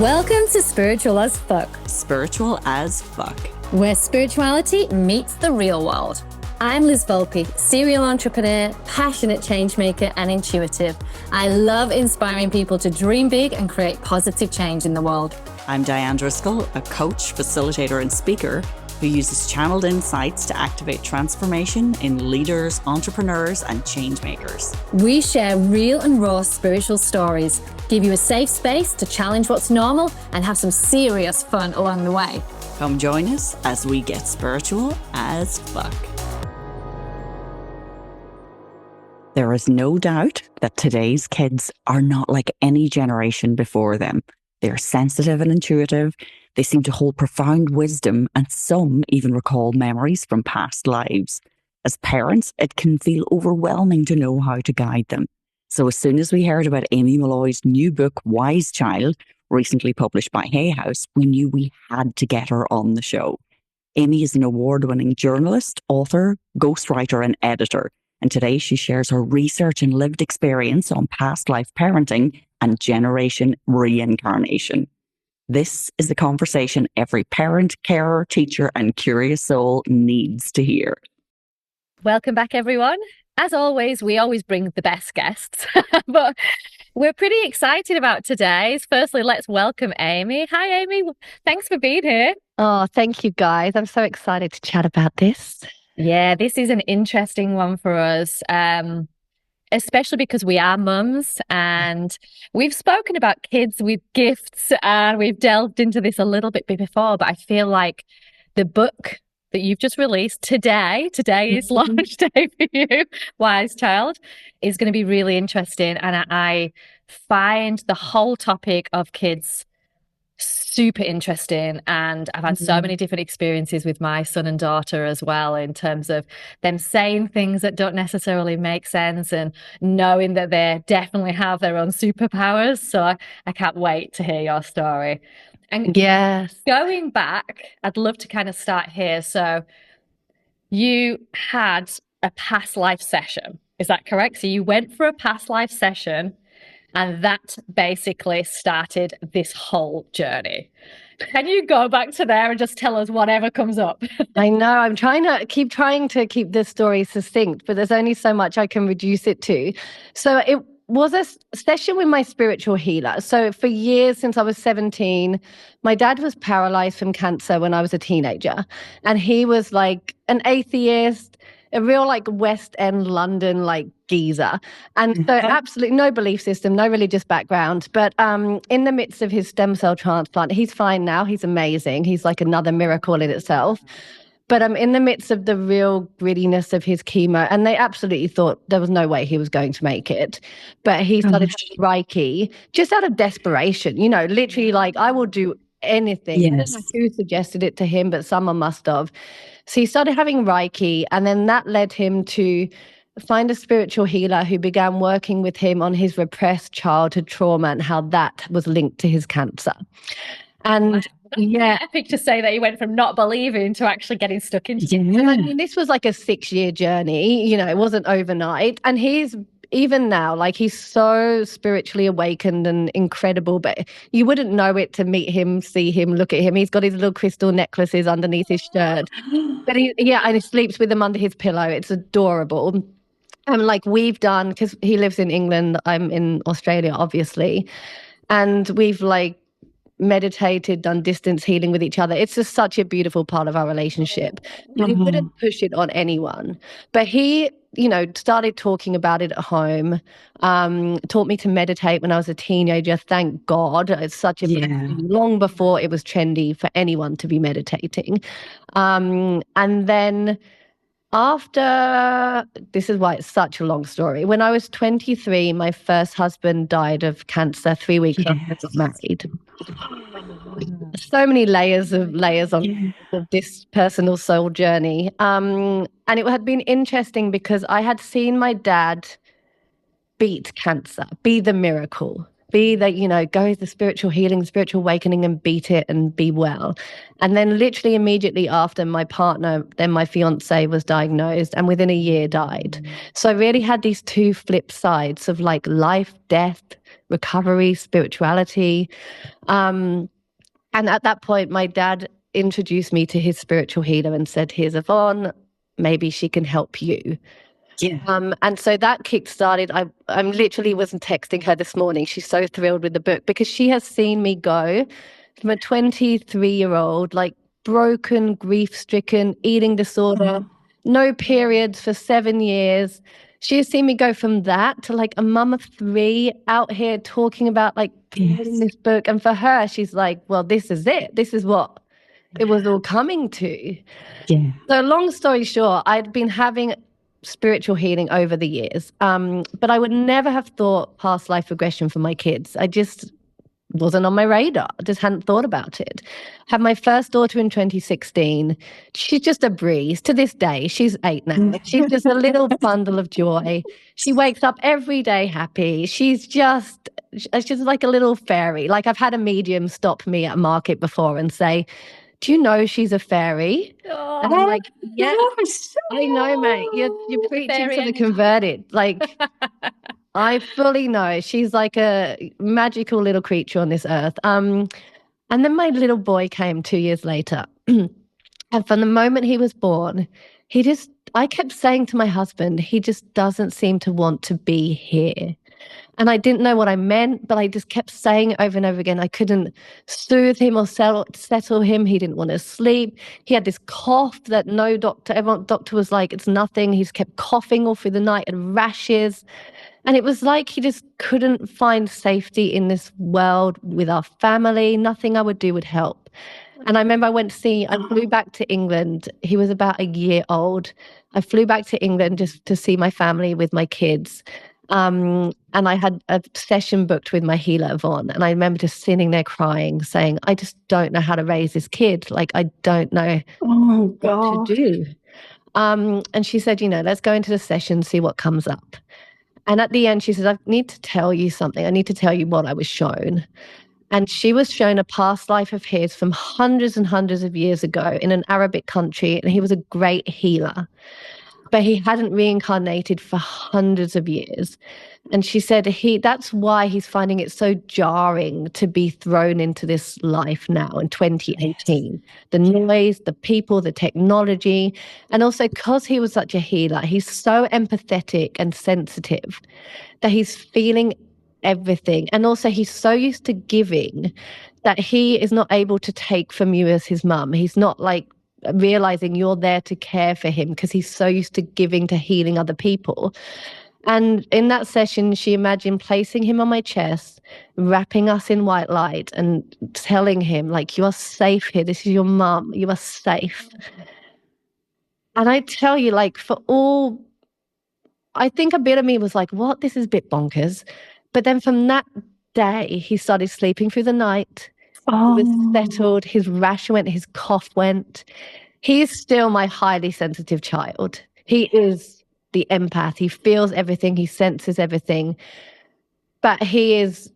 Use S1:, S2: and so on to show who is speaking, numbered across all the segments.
S1: Welcome to Spiritual as Fuck.
S2: Spiritual as fuck.
S1: Where spirituality meets the real world. I'm Liz Volpe, serial entrepreneur, passionate changemaker, and intuitive. I love inspiring people to dream big and create positive change in the world.
S2: I'm Diane Driscoll, a coach, facilitator, and speaker who uses channeled insights to activate transformation in leaders, entrepreneurs, and changemakers.
S1: We share real and raw spiritual stories, give you a safe space to challenge what's normal, and have some serious fun along the way.
S2: Come join us as we get spiritual as fuck. There is no doubt that today's kids are not like any generation before them. They're sensitive and intuitive. They seem to hold profound wisdom, and some even recall memories from past lives. As parents, it can feel overwhelming to know how to guide them. So as soon as we heard about Amy Molloy's new book, Wise Child, recently published by Hay House, we knew we had to get her on the show. Amy is an award-winning journalist, author, ghostwriter, and editor. And today she shares her research and lived experience on past life parenting and generation reincarnation. This is the conversation every parent, carer, teacher, and curious soul needs to hear.
S1: Welcome back, everyone. As always, we always bring the best guests, but we're pretty excited about today's. Firstly, let's welcome Amy. Hi, Amy. Thanks for being here.
S3: Oh, thank you, guys. I'm so excited to chat about this.
S1: Yeah, this is an interesting one for us, especially because we are mums and we've spoken about kids with gifts and we've delved into this a little bit before, but I feel like the book that you've just released today is launch day for you, Wise Child, is going to be really interesting. And I find the whole topic of kids super interesting, and I've had so many different experiences with my son and daughter as well, in terms of them saying things that don't necessarily make sense and knowing that they definitely have their own superpowers. So I can't wait to hear your story. And
S3: yes,
S1: going back, I'd love to kind of start here. So you had a past life session, is that correct? So you went for a past life session, and that basically started this whole journey. Can you go back to there and just tell us whatever comes up?
S3: I know. I'm trying to keep this story succinct, but there's only so much I can reduce it to. So it was a session with my spiritual healer. So for years, since I was 17, my dad was paralyzed from cancer when I was a teenager. And he was like an atheist, a real like West End London like geezer. And so absolutely no belief system, no religious background. But in the midst of his stem cell transplant, he's fine now. He's amazing. He's like another miracle in itself. But in the midst of the real grittiness of his chemo, and they absolutely thought there was no way he was going to make it. But he started Reiki just out of desperation, you know, literally like, I will do anything.
S2: Yes.
S3: I don't know who suggested it to him, but someone must have. So he started having Reiki, and then that led him to find a spiritual healer who began working with him on his repressed childhood trauma and how that was linked to his cancer. And
S1: yeah, epic to say that he went from not believing to actually getting stuck into it.
S3: Yeah. I mean, this was like a 6-year journey, you know, it wasn't overnight. And he's even now, like, he's so spiritually awakened and incredible, but you wouldn't know it to meet him, see him, look at him. He's got his little crystal necklaces underneath his shirt. But and he sleeps with them under his pillow. It's adorable. And like we've done, because he lives in England, I'm in Australia, obviously. And we've like meditated, done distance healing with each other. It's just such a beautiful part of our relationship. But he wouldn't push it on anyone. But he, you know, started talking about it at home, taught me to meditate when I was a teenager. Thank God. It's such a blessing, long before it was trendy for anyone to be meditating. And then after, this is why it's such a long story. When I was 23, my first husband died of cancer 3 weeks after I got married. So many layers of this personal soul journey. And it had been interesting because I had seen my dad beat cancer, be the miracle, be the, you know, go the spiritual healing, spiritual awakening and beat it and be well. And then literally immediately after, my partner, then my fiance, was diagnosed and within a year died. So I really had these two flip sides of like life, death, recovery, spirituality. And at that point, my dad introduced me to his spiritual healer and said, here's Yvonne, maybe she can help you.
S2: Yeah.
S3: And so that kick-started. I literally wasn't texting her this morning. She's so thrilled with the book because she has seen me go from a 23-year-old, like broken, grief-stricken, eating disorder, no periods for 7 years. She has seen me go from that to like a mum of 3 out here talking about like creating this book. And for her, she's like, well, this is it. This is what it was all coming to.
S2: Yeah.
S3: So long story short, I'd been having spiritual healing over the years, but I would never have thought past life regression for my kids. I just wasn't on my radar. I just hadn't thought about it. Had my first daughter in 2016. She's just a breeze. To this day, she's 8 now. She's just a little bundle of joy. She wakes up every day happy. She's just like a little fairy. Like I've had a medium stop me at a market before and say, do you know she's a fairy? And I'm like, yeah, I know, mate. You're preaching to the converted. Like, I fully know she's like a magical little creature on this earth. And then my little boy came 2 years later. And from the moment he was born, I kept saying to my husband, he just doesn't seem to want to be here. And I didn't know what I meant, but I just kept saying it over and over again. I couldn't soothe him or settle him. He didn't want to sleep. He had this cough that every doctor was like, it's nothing. He's kept coughing all through the night and rashes. And it was like he just couldn't find safety in this world with our family. Nothing I would do would help. And I remember I flew back to England. He was about a year old. I flew back to England just to see my family with my kids. And I had a session booked with my healer, Yvonne. And I remember just sitting there crying, saying, I just don't know how to raise this kid. Like, I don't know what to do. And she said, let's go into the session, see what comes up. And at the end, she says, I need to tell you something. I need to tell you what I was shown. And she was shown a past life of his from hundreds and hundreds of years ago in an Arabic country. And he was a great healer, but he hadn't reincarnated for hundreds of years. And she said that's why he's finding it so jarring to be thrown into this life now in 2018. Yes. The noise, the people, the technology, and also because he was such a healer, he's so empathetic and sensitive that he's feeling everything. And also he's so used to giving that he is not able to take from you as his mum. He's not like realizing you're there to care for him because he's so used to giving, to healing other people. And in that session, she imagined placing him on my chest, wrapping us in white light and telling him, like, you are safe here. This is your mum. You are safe. And I tell you, like, I think a bit of me was like, what? This is a bit bonkers. But then from that day, he started sleeping through the night. He was settled. His rash went, his cough went. He is still my highly sensitive child. He is the empath. He feels everything. He senses everything. But he is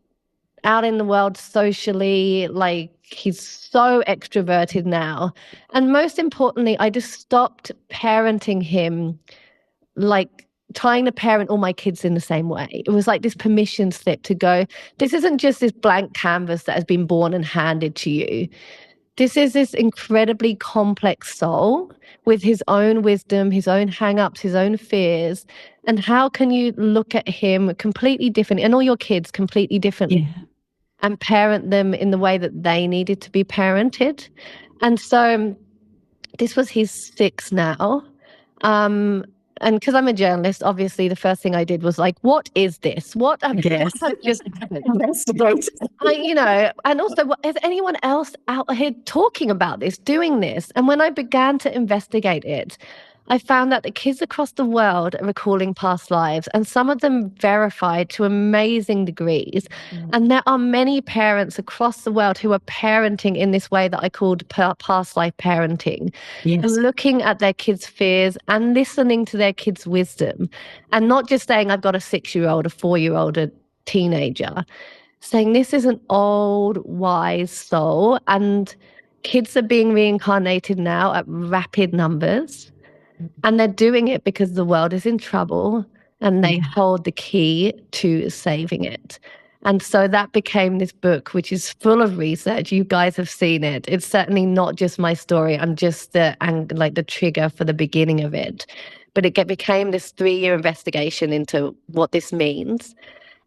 S3: out in the world socially, like he's so extroverted now. And most importantly, I just stopped parenting him, like trying to parent all my kids in the same way. It was like this permission slip to go, this isn't just this blank canvas that has been born and handed to you. This is this incredibly complex soul with his own wisdom, his own hang-ups, his own fears. And how can you look at him completely different, and all your kids completely differently, and parent them in the way that they needed to be parented? And so this was his 6 now. And because I'm a journalist, obviously the first thing I did was like, what is this? What have just happened? And also, is anyone else out here talking about this, doing this? And when I began to investigate it, I found that the kids across the world are recalling past lives, and some of them verified to amazing degrees. And there are many parents across the world who are parenting in this way that I called past life parenting. Yes. And looking at their kids' fears and listening to their kids' wisdom, and not just saying, I've got a 6-year-old, a 4-year-old, a teenager, saying this is an old, wise soul, and kids are being reincarnated now at rapid numbers. And they're doing it because the world is in trouble and they hold the key to saving it. And so that became this book, which is full of research. You guys have seen it. It's certainly not just my story. I'm just the trigger for the beginning of it. But it became this 3-year investigation into what this means.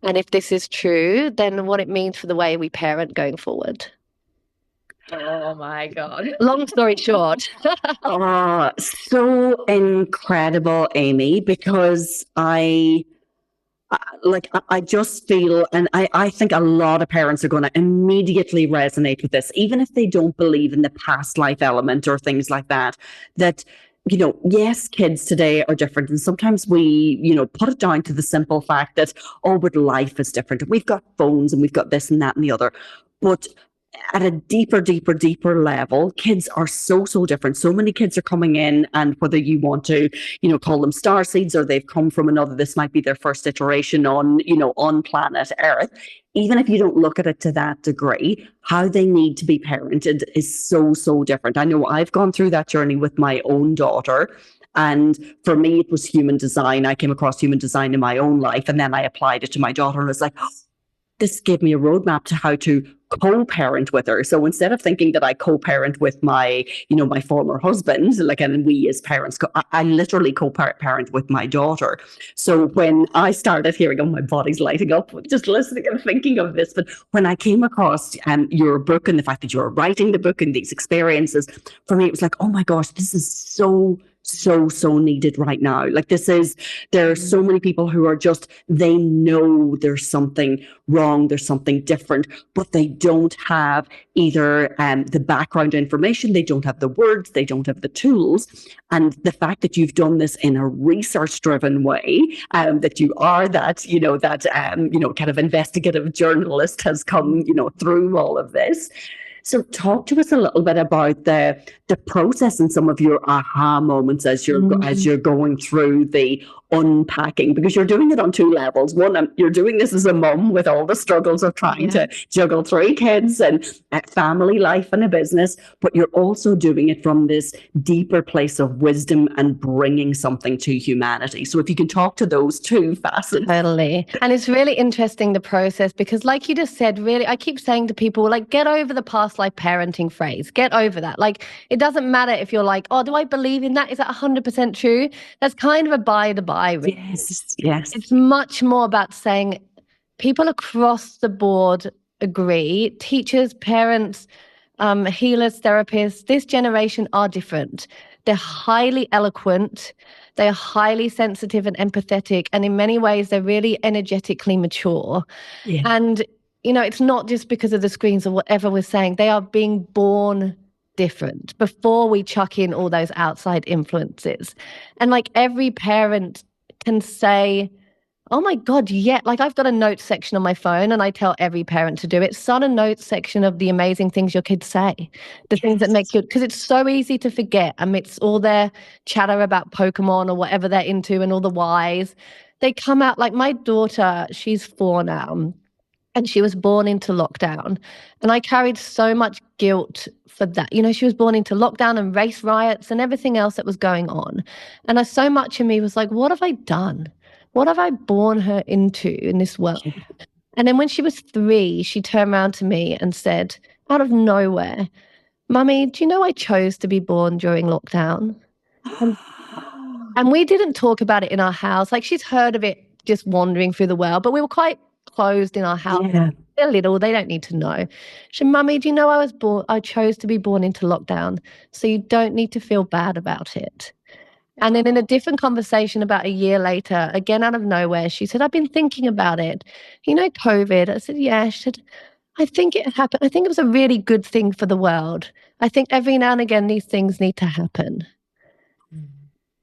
S3: And if this is true, then what it means for the way we parent going forward.
S1: Oh my God.
S3: Long story short.
S2: Oh, so incredible, Amy, because I just feel, and I think a lot of parents are going to immediately resonate with this, even if they don't believe in the past life element or things like that, that, yes, kids today are different. And sometimes we, put it down to the simple fact that, oh, but life is different. We've got phones and we've got this and that and the other. But at a deeper level, kids are so different. So many kids are coming in, and whether you want to, call them star seeds or they've come from another, this might be their first iteration on planet Earth. Even if you don't look at it to that degree, how they need to be parented is so different. I know I've gone through that journey with my own daughter. And for me, it was human design. I came across human design in my own life, and then I applied it to my daughter, and I was like, oh, this gave me a roadmap to how to co-parent with her. So instead of thinking that I co-parent with my former husband, and we as parents, I literally co-parent with my daughter. So when I started hearing, oh, my body's lighting up just listening and thinking of this, but when I came across your book and the fact that you were writing the book and these experiences, for me, it was like, oh my gosh, this is so needed right now. There are so many people who are they know there's something wrong, there's something different, but they don't have either the background information, they don't have the words, they don't have the tools. And the fact that you've done this in a research-driven way, that you are that kind of investigative journalist has come, through all of this. So talk to us a little bit about the process and some of your aha moments as you're going through the unpacking, because you're doing it on 2 levels. One, you're doing this as a mum with all the struggles of trying to juggle 3 kids and family life and a business, but you're also doing it from this deeper place of wisdom and bringing something to humanity. So if you can talk to those 2 facets.
S3: Totally. And it's really interesting, the process, because like you just said, really, I keep saying to people, get over the past life parenting phrase, get over that. It doesn't matter if you're like, oh, do I believe in that? Is that 100% true? That's kind of a by the by. Really.
S2: Yes.
S3: It's much more about saying people across the board agree. Teachers, parents, healers, therapists, this generation are different. They're highly eloquent. They're highly sensitive and empathetic. And in many ways, they're really energetically mature. Yeah. And, it's not just because of the screens or whatever we're saying. They are being born different before we chuck in all those outside influences. And every parent can say, oh my God, yeah. I've got a notes section on my phone, and I tell every parent to do it. Start a notes section of the amazing things your kids say, the things that make you, because it's so easy to forget amidst all their chatter about Pokemon or whatever they're into and all the whys. They come out, my daughter, she's 4 now, and she was born into lockdown. And I carried so much guilt for that. She was born into lockdown and race riots and everything else that was going on. And so much of me was like, what have I done? What have I born her into in this world? Yeah. And then when she was 3, she turned around to me and said, out of nowhere, Mummy, do you know I chose to be born during lockdown? And we didn't talk about it in our house. She's heard of it just wandering through the world, but we were quite closed in our house. Yeah. They're little, they don't need to know. She said, Mummy, do you know I chose to be born into lockdown, so you don't need to feel bad about it. And then in a different conversation about a year later, again out of nowhere, she said, I've been thinking about it. COVID? I said, yeah. She said, I think it happened. I think it was a really good thing for the world. I think every now and again these things need to happen.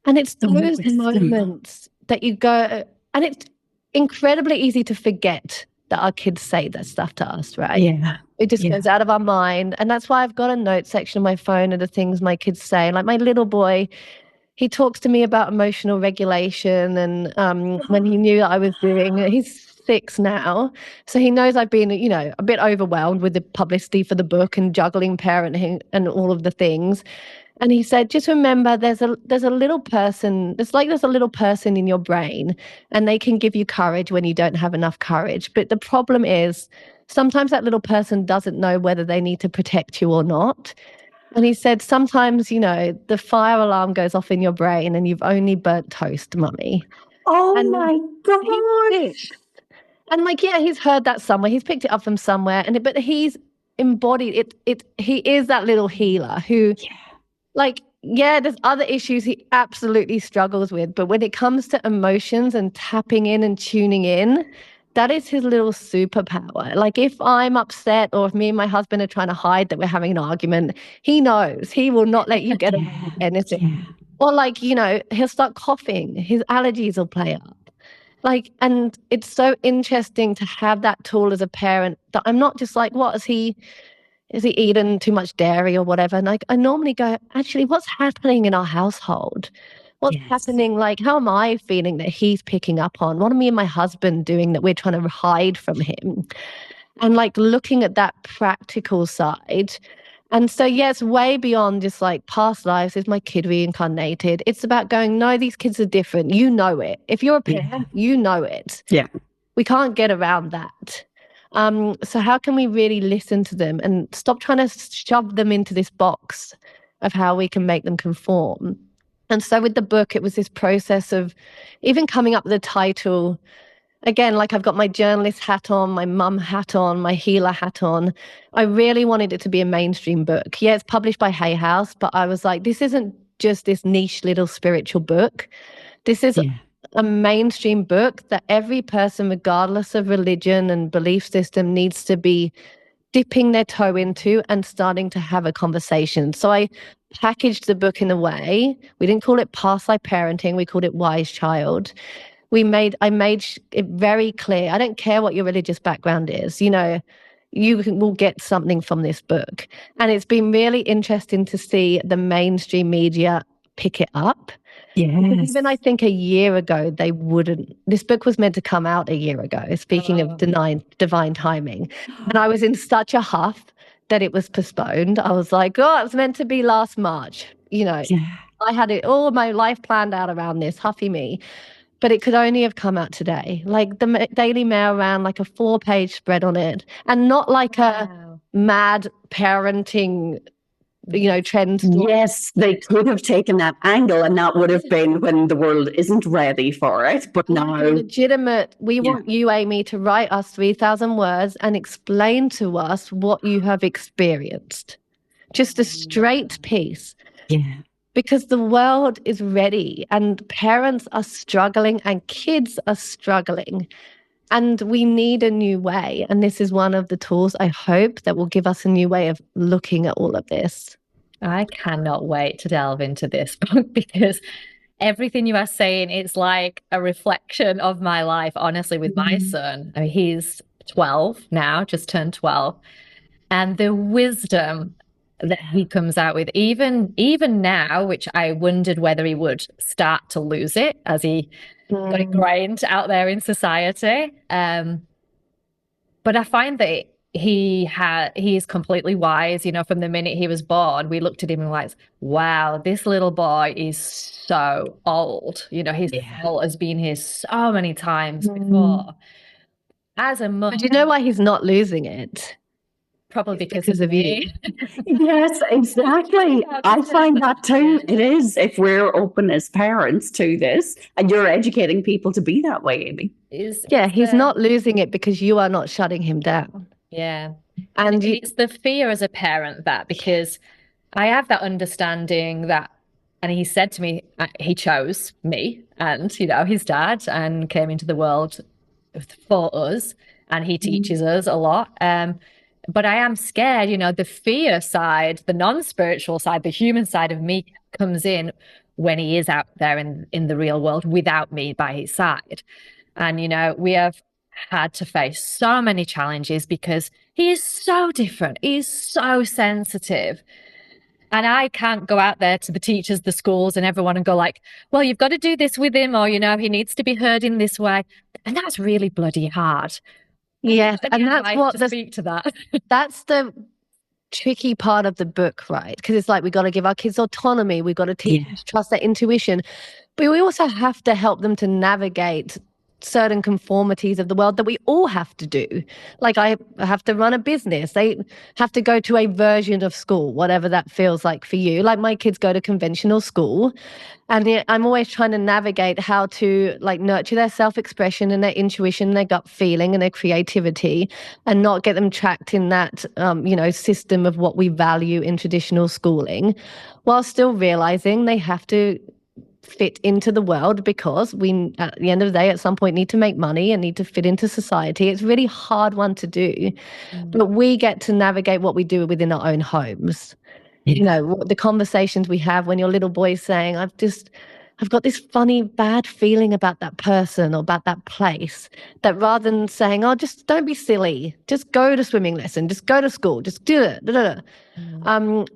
S3: And it's those moments that you go, and it's incredibly easy to forget that our kids say that stuff to us, right? Yeah. It just goes out of our mind. And that's why I've got a note section on my phone of the things my kids say. My little boy, he talks to me about emotional regulation, and when he knew that I was doing it, he's 6 now, so he knows I've been, a bit overwhelmed with the publicity for the book and juggling parenting and all of the things. And he said, just remember there's a little person, there's a little person in your brain, and they can give you courage when you don't have enough courage. But the problem is sometimes that little person doesn't know whether they need to protect you or not. And he said, sometimes, the fire alarm goes off in your brain and you've only burnt toast, mummy.
S2: Oh
S3: And
S2: my gosh.
S3: and yeah, he's heard that somewhere. He's picked it up from somewhere. But he's embodied it. He is that little healer who, there's other issues he absolutely struggles with. But when it comes to emotions and tapping in and tuning in, that is his little superpower. Like if I'm upset or if me and my husband are trying to hide that we're having an argument, he knows he will not let you get away with anything.
S2: Yeah.
S3: Or he'll start coughing. His allergies will play up. And it's so interesting to have that tool as a parent that I'm not just like, what is he eaten too much dairy or whatever? And I normally go, actually, what's happening in our household? What's happening? Like, how am I feeling that he's picking up on? What are me and my husband doing that we're trying to hide from him? And looking at that practical side. And so, yeah, it's way beyond just past lives. Is my kid reincarnated? It's about going, no, these kids are different. You know it. If you're a parent, you know it.
S2: Yeah.
S3: We can't get around that. So how can we really listen to them and stop trying to shove them into this box of how we can make them conform? And so with the book, it was this process of even coming up with a title. Again, I've got my journalist hat on, my mum hat on, my healer hat on. I really wanted it to be a mainstream book. Yeah, it's published by Hay House, but I was like, this isn't just this niche little spiritual book. This is a mainstream book that every person, regardless of religion and belief system, needs to be dipping their toe into and starting to have a conversation. So I packaged the book in a way. We didn't call it Past Life Parenting. We called it Wise Child. I made it very clear. I don't care what your religious background is. You will get something from this book. And it's been really interesting to see the mainstream media pick it up.
S2: Yes.
S3: Even I think a year ago, they wouldn't. This book was meant to come out a year ago, speaking of divine timing. And I was in such a huff that it was postponed. I was like, oh, it was meant to be last March. I had all my life planned out around this, huffy me. But it could only have come out today. The Daily Mail ran a 4-page spread on it, and not a mad parenting trend story.
S2: Yes, they could have taken that angle, and that would have been when the world isn't ready for it. But now,
S3: legitimate. We want you, Amy, to write us 3,000 words and explain to us what you have experienced. Just a straight piece.
S2: Yeah.
S3: Because the world is ready and parents are struggling and kids are struggling. And we need a new way. And this is one of the tools, I hope, that will give us a new way of looking at all of this.
S1: I cannot wait to delve into this book because everything you are saying, it's like a reflection of my life, honestly, with my son. I mean, he's 12 now, just turned 12. And the wisdom that he comes out with, even now, which I wondered whether he would start to lose it as he got ingrained out there in society. But I find that he is completely wise. From the minute he was born, we looked at him and like, wow, this little boy is so old. His soul has been here so many times before. As a mum,
S3: but do you know why he's not losing it?
S1: Probably because of you.
S2: Yes, exactly. I find that too. It is, if we're open as parents to this, and you're educating people to be that way, Amy.
S3: He's not losing it because you are not shutting him down.
S1: Yeah. And it's the fear as a parent because I have that understanding that, and he said to me, he chose me and, his dad, and came into the world for us, and he teaches us a lot. But I am scared, the fear side, the non-spiritual side, the human side of me comes in when he is out there in the real world without me by his side. And, we have had to face so many challenges because he is so different. He is so sensitive. And I can't go out there to the teachers, the schools, and everyone and go like, well, you've got to do this with him, or, he needs to be heard in this way. And that's really bloody hard.
S3: Yes, and that's what
S1: speak to that.
S3: That's the tricky part of the book, right? Because it's like we got to give our kids autonomy. We got to teach them to trust their intuition. But we also have to help them to navigate certain conformities of the world that we all have to do. Like I have to run a business. They have to go to a version of school, whatever that feels like for you. Like my kids go to conventional school, and I'm always trying to navigate how to like nurture their self-expression and their intuition, and their gut feeling and their creativity, and not get them trapped in that, system of what we value in traditional schooling, while still realizing they have to fit into the world, because we, at the end of the day, at some point need to make money and need to fit into society. It's a really hard one to do, but we get to navigate what we do within our own homes. The conversations we have when your little boy's saying, I've got this funny bad feeling about that person or about that place, that rather than saying, oh, just don't be silly, just go to swimming lesson, just go to school, just do it.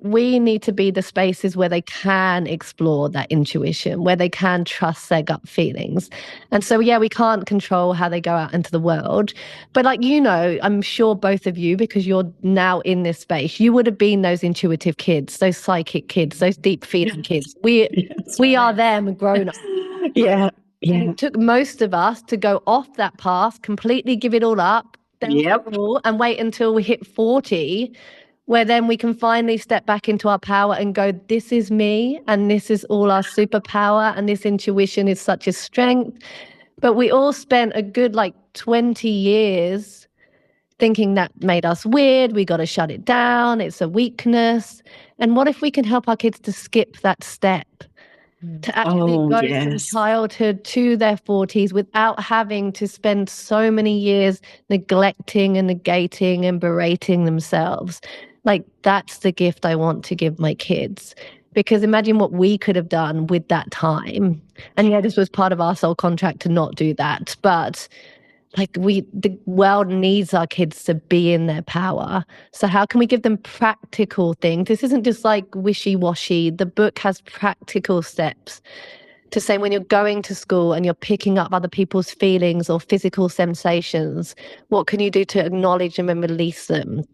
S3: We need to be the spaces where they can explore that intuition, where they can trust their gut feelings. And so, we can't control how they go out into the world. But I'm sure both of you, because you're now in this space, you would have been those intuitive kids, those psychic kids, those deep feeling kids. We are them grown up.
S2: Yeah.
S3: And it took most of us to go off that path, completely give it all up, and wait until we hit 40, where then we can finally step back into our power and go, this is me, and this is all our superpower, and this intuition is such a strength. But we all spent a good 20 years thinking that made us weird. We got to shut it down. It's a weakness. And what if we can help our kids to skip that step, to actually go from childhood to their 40s without having to spend so many years neglecting and negating and berating themselves? That's the gift I want to give my kids. Because imagine what we could have done with that time. And this was part of our soul contract to not do that. But the world needs our kids to be in their power. So how can we give them practical things? This isn't just wishy-washy. The book has practical steps to say, when you're going to school and you're picking up other people's feelings or physical sensations, what can you do to acknowledge them and release them?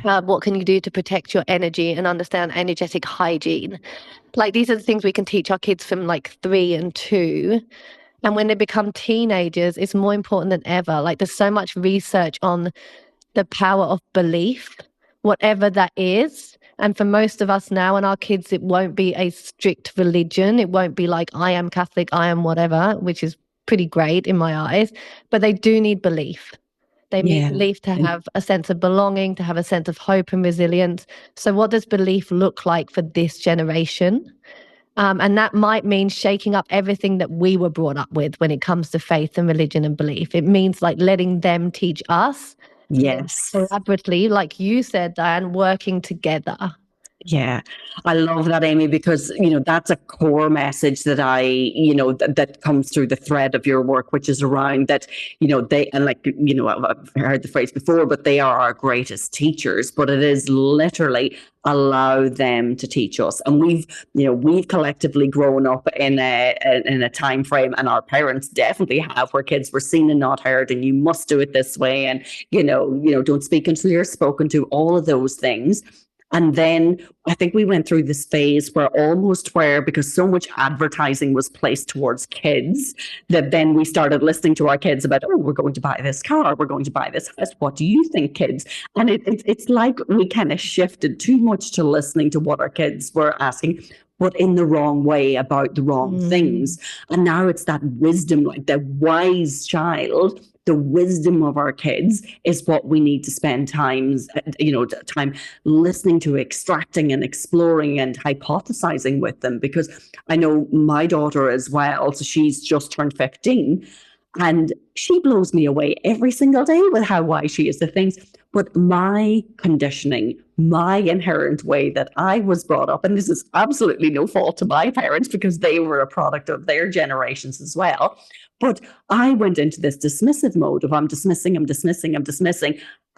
S3: What can you do to protect your energy and understand energetic hygiene? These are the things we can teach our kids from 3 and 2. And when they become teenagers, it's more important than ever. There's so much research on the power of belief, whatever that is. And for most of us now and our kids, it won't be a strict religion. It won't be I am Catholic, I am whatever, which is pretty great in my eyes. But they do need belief. They need belief to have a sense of belonging, to have a sense of hope and resilience. So what does belief look like for this generation? And that might mean shaking up everything that we were brought up with when it comes to faith and religion and belief. It means letting them teach us.
S2: Yes.
S3: Collaboratively, like you said, Diane, working together.
S2: Yeah, I love that, Amy, because, that's a core message that that comes through the thread of your work, which is around that, they, and I've heard the phrase before, but they are our greatest teachers, but it is literally allow them to teach us. And we've collectively grown up in a time frame, and our parents definitely have, where kids were seen and not heard, and you must do it this way. And, don't speak until you're spoken to, all of those things. And then I think we went through this phase where because so much advertising was placed towards kids, that then we started listening to our kids about, oh, we're going to buy this car, we're going to buy this house. What do you think, kids? And it's like we kind of shifted too much to listening to what our kids were asking, but in the wrong way, about the wrong things. And now it's that wisdom, the wise child. The wisdom of our kids is what we need to spend time listening to, extracting and exploring and hypothesizing with them. Because I know my daughter as well, so she's just turned 15, and she blows me away every single day with how wise she is to things. But my conditioning, my inherent way that I was brought up, and this is absolutely no fault to my parents, because they were a product of their generations as well. But I went into this dismissive mode of I'm dismissing.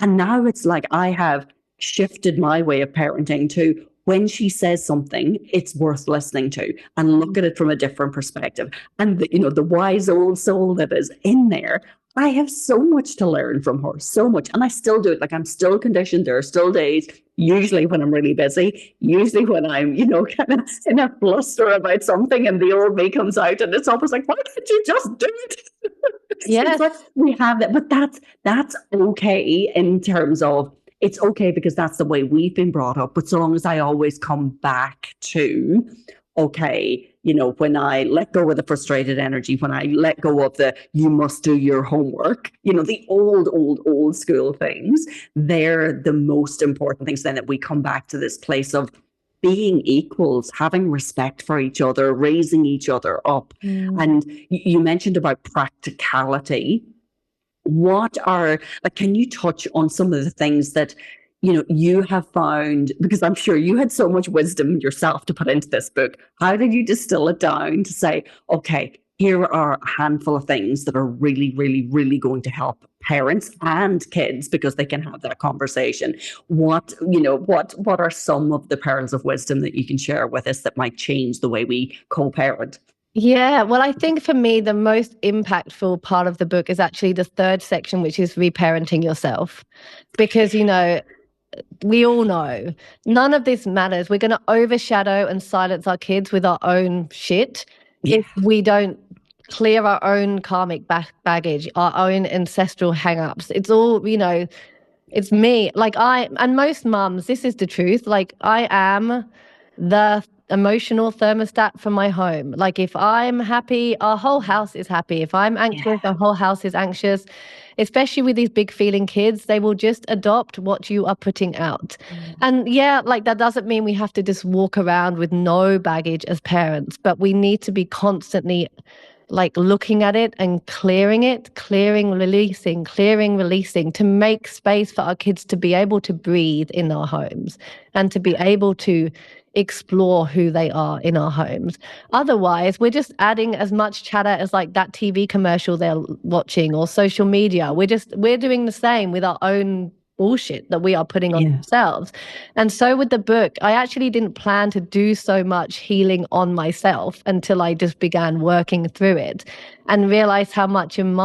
S2: And now it's like I have shifted my way of parenting to, when she says something, it's worth listening to and look at it from a different perspective. And the wise old soul that is in there, I have so much to learn from her, so much. And I still do it. Like, I'm still conditioned. There are still days, usually when I'm really busy, usually when I'm, kind of in a fluster about something and the old me comes out and it's almost like, why can't you just do it?
S3: Yes.
S2: Like we have that, but that's okay in terms of it's okay because that's the way we've been brought up. But so long as I always come back to, okay, when I let go of the frustrated energy, when I let go of the you must do your homework, the old school things, they're the most important things. Then that we come back to this place of being equals, having respect for each other, raising each other up. And you mentioned about practicality. Can you touch on some of the things that you have found, because I'm sure you had so much wisdom yourself to put into this book. How did you distill it down to say, okay, here are a handful of things that are really, really, really going to help parents and kids because they can have that conversation? What are some of the pearls of wisdom that you can share with us that might change the way we co-parent?
S3: Yeah, well, I think for me, the most impactful part of the book is actually the third section, which is reparenting yourself. Because, we all know none of this matters. We're going to overshadow and silence our kids with our own shit if we don't clear our own karmic baggage, our own ancestral hang-ups. It's all, it's me. And most mums, this is the truth. Like, I am the emotional thermostat for my home. Like, if I'm happy, our whole house is happy. If I'm anxious, our whole house is anxious. Especially with these big feeling kids, they will just adopt what you are putting out. And that doesn't mean we have to just walk around with no baggage as parents, but we need to be constantly looking at it and clearing, releasing to make space for our kids to be able to breathe in our homes and to be able to explore who they are in our homes. Otherwise, we're just adding as much chatter as that TV commercial they're watching or social media. We're doing the same with our own bullshit that we are putting on themselves. And so with the book, I actually didn't plan to do so much healing on myself until I just began working through it and realized how much in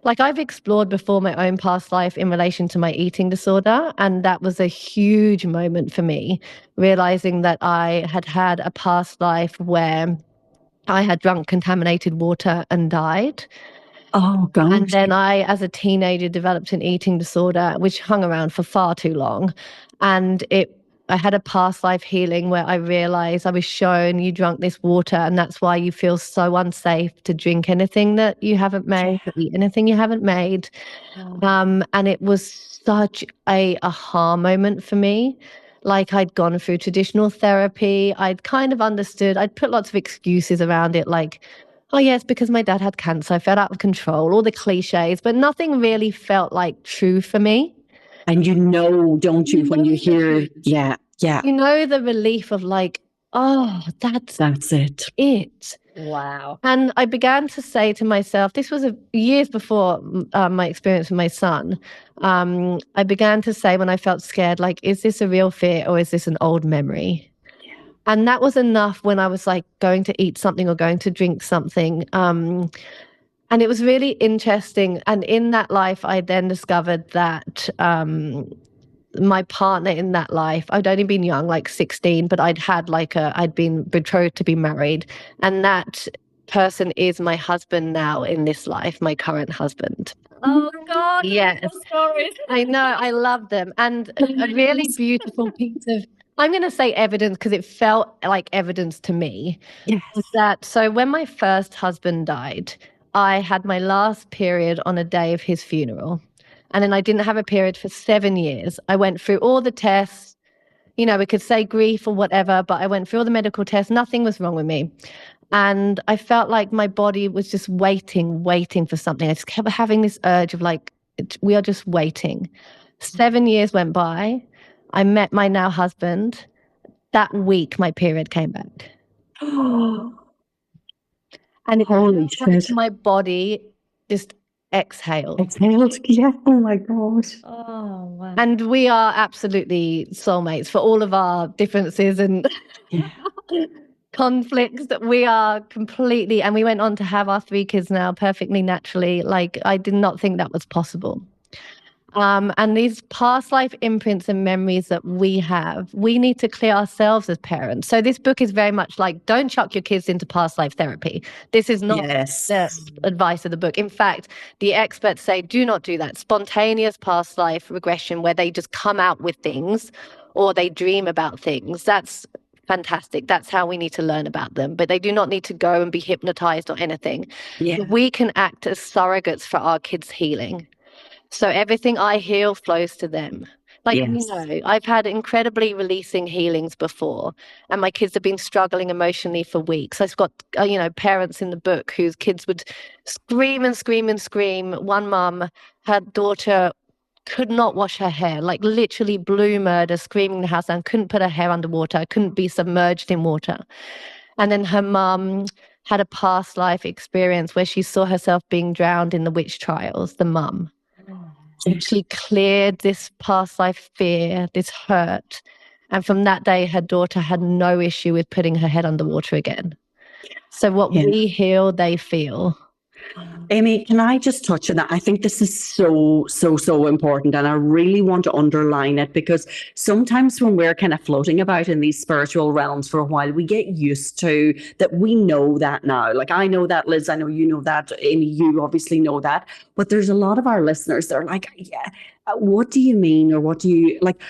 S3: I've explored before my own past life in relation to my eating disorder. And that was a huge moment for me, realizing that I had had a past life where I had drunk contaminated water and died.
S2: Oh, gosh.
S3: And then I, as a teenager, developed an eating disorder, which hung around for far too long. And I had a past life healing where I realized I was shown you drunk this water and that's why you feel so unsafe to drink anything that you haven't made, to eat anything you haven't made. And it was such a aha moment for me. I'd gone through traditional therapy. I'd kind of understood. I'd put lots of excuses around it, oh, yeah, it's because my dad had cancer. I felt out of control, all the cliches, but nothing really felt true for me.
S2: And don't you, when you hear, yeah.
S3: The relief of oh, that's
S2: it.
S1: Wow.
S3: And I began to say to myself, this was years before my experience with my son. I began to say when I felt scared, is this a real fear or is this an old memory? And that was enough when I was going to eat something or going to drink something. And it was really interesting. And in that life, I then discovered that my partner in that life, I'd only been young, 16, but I'd been betrothed to be married. And that person is my husband now in this life, my current husband.
S1: Oh, God.
S3: Yes.
S1: Stories.
S3: I know. I love them. And a really beautiful piece of, I'm going to say evidence because it felt like evidence to me.
S2: Yes.
S3: So when my first husband died, I had my last period on a day of his funeral. And then I didn't have a period for 7 years. I went through all the tests. We could say grief or whatever, but I went through all the medical tests. Nothing was wrong with me. And I felt like my body was just waiting for something. I just kept having this urge of we are just waiting. 7 years went by. I met my now husband. That week, my period came back. And it
S2: Holy shit.
S3: my body just exhale.
S2: Exhaled. Yeah. Oh my gosh.
S1: Oh, wow.
S3: And we are absolutely soulmates for all of our differences and
S2: Yeah.
S3: conflicts. That we are completely, and we went on to have our 3 kids now perfectly naturally. Like, I did not think that was possible. And these past life imprints and memories that we have, we need to clear ourselves as parents. So this book is very much like, don't chuck your kids into past life therapy. This is not the
S2: Yes.
S3: advice of the book. In fact, the experts say, do not do that. Spontaneous past life regression, where they just come out with things or they dream about things, that's fantastic. That's how we need to learn about them. But they do not need to go and be hypnotized or anything.
S2: Yeah.
S3: We can act as surrogates for our kids' healing. So everything I heal flows to them. Like,
S2: Yes.
S3: I've had incredibly releasing healings before, and my kids have been struggling emotionally for weeks. I've got, parents in the book whose kids would scream and scream and scream. One mum, her daughter could not wash her hair, like literally blue murder, screaming the house down, couldn't put her hair underwater, couldn't be submerged in water. And then her mum had a past life experience where she saw herself being drowned in the witch trials, the mum. She cleared this past life fear, this hurt. And from that day, her daughter had no issue with putting her head underwater again. So what
S2: Yeah.
S3: we heal, they feel.
S2: Amy, can I just touch on that? I think this is so, so, so important. And I really want to underline it, because sometimes when we're kind of floating about in these spiritual realms for a while, we get used to that. We know that now. Like, I know that, Liz, I know you know that, Amy, you obviously know that. But there's a lot of our listeners that are like, yeah, what do you mean? Or what do you like?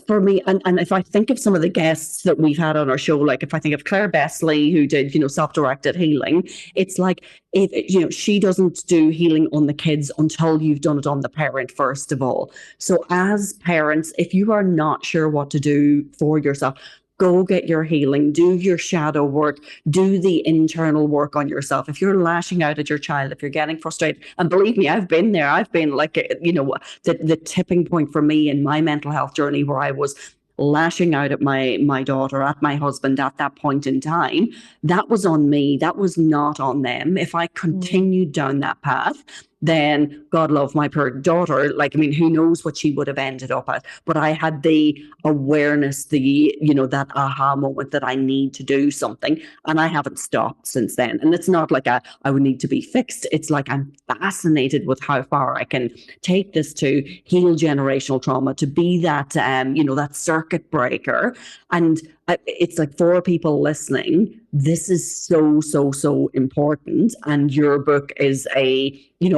S2: For me, and if I think of some of the guests that we've had on our show, like if I think of Claire Besley, who did, self-directed healing, it's like, if she doesn't do healing on the kids until you've done it on the parent first of all. So as parents, if you are not sure what to do for yourself, go get your healing, do your shadow work, do the internal work on yourself. If you're lashing out at your child, if you're getting frustrated, and believe me, I've been there. I've been like, the tipping point for me in my mental health journey, where I was lashing out at my daughter, at my husband at that point in time. That was on me. That was not on them. If I continued down that path, then God love my poor daughter. Like, I mean, who knows what she would have ended up at. But I had the awareness, that aha moment that I need to do something. And I haven't stopped since then. And it's not like I would need to be fixed. It's like I'm fascinated with how far I can take this to heal generational trauma, to be that, that circuit breaker. And it's like, for people listening, this is so, so, so important. And your book is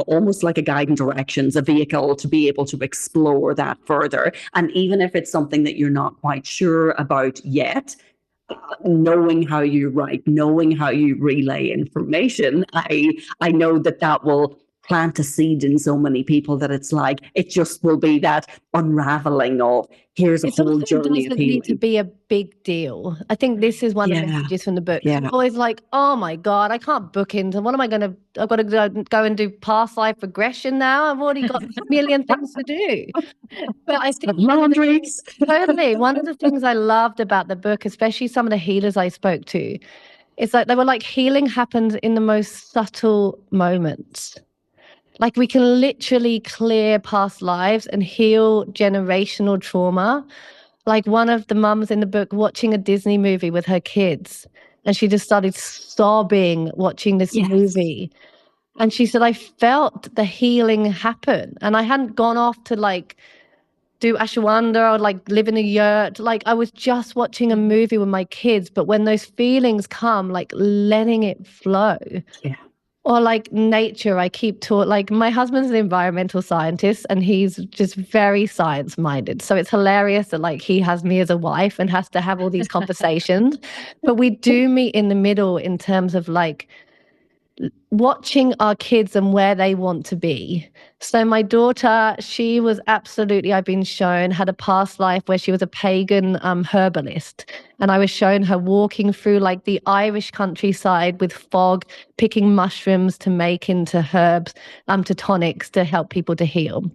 S2: almost like a guide and directions, a vehicle to be able to explore that further. And even if it's something that you're not quite sure about yet, knowing how you write, knowing how you relay information, I know that will plant a seed in so many people that it's like, it just will be that unraveling of, here's a whole journey of
S3: doesn't
S2: healing.
S3: need to be a big deal. I think this is one of the messages from the book.
S2: Yeah.
S3: It's always like, oh my God, I can't book into, what am I going to, I've got to go and do past life regression now. I've already got a million things to do. But I think
S2: laundries.
S3: Totally. One of the things I loved about the book, especially some of the healers I spoke to, is that they were like, healing happens in the most subtle moments. Like, we can literally clear past lives and heal generational trauma. Like, one of the mums in the book watching a Disney movie with her kids, and she just started sobbing watching this movie. And she said, I felt the healing happen. And I hadn't gone off to like do ashwagandha or like live in a yurt. Like, I was just watching a movie with my kids. But when those feelings come, like letting it flow.
S2: Yeah.
S3: Or like nature, I keep taught, like my husband's an environmental scientist and he's just very science minded. So it's hilarious that like he has me as a wife and has to have all these conversations. But we do meet in the middle in terms of like watching our kids and where they want to be. So my daughter, she was absolutely, I've been shown, had a past life where she was a pagan herbalist. And I was shown her walking through like the Irish countryside with fog, picking mushrooms to make into herbs, to tonics to help people to heal.